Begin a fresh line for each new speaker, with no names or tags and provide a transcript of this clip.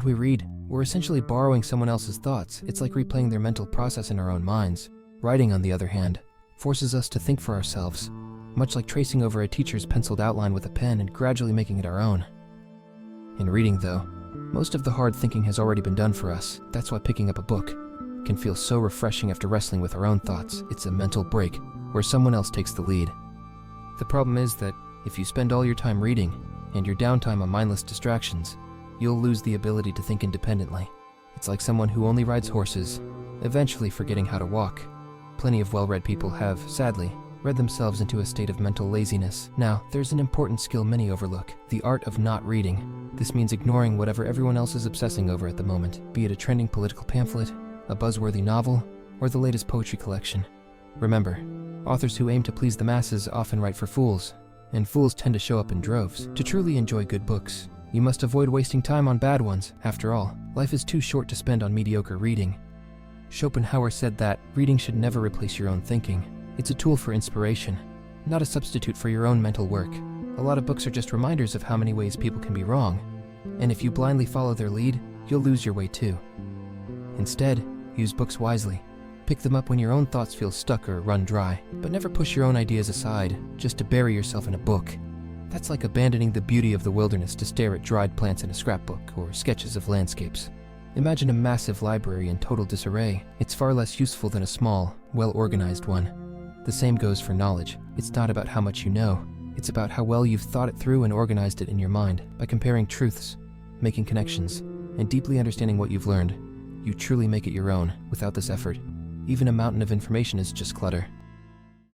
When we read, we're essentially borrowing someone else's thoughts. It's like replaying their mental process in our own minds. Writing, on the other hand, forces us to think for ourselves, much like tracing over a teacher's penciled outline with a pen and gradually making it our own. In reading, though, most of the hard thinking has already been done for us. That's why picking up a book can feel so refreshing after wrestling with our own thoughts. It's a mental break where someone else takes the lead. The problem is that if you spend all your time reading and your downtime on mindless distractions, you'll lose the ability to think independently. It's like someone who only rides horses, eventually forgetting how to walk. Plenty of well-read people have, sadly, read themselves into a state of mental laziness. Now, there's an important skill many overlook: the art of not reading. This means ignoring whatever everyone else is obsessing over at the moment, be it a trending political pamphlet, a buzzworthy novel, or the latest poetry collection. Remember, authors who aim to please the masses often write for fools, and fools tend to show up in droves. To truly enjoy good books, you must avoid wasting time on bad ones. After all, life is too short to spend on mediocre reading. Schopenhauer said that reading should never replace your own thinking. It's a tool for inspiration, not a substitute for your own mental work. A lot of books are just reminders of how many ways people can be wrong, and if you blindly follow their lead, you'll lose your way too. Instead, use books wisely. Pick them up when your own thoughts feel stuck or run dry, but never push your own ideas aside just to bury yourself in a book. That's like abandoning the beauty of the wilderness to stare at dried plants in a scrapbook or sketches of landscapes. Imagine a massive library in total disarray. It's far less useful than a small, well-organized one. The same goes for knowledge. It's not about how much you know. It's about how well you've thought it through and organized it in your mind. By comparing truths, making connections, and deeply understanding what you've learned, you truly make it your own. Without this effort, even a mountain of information is just clutter.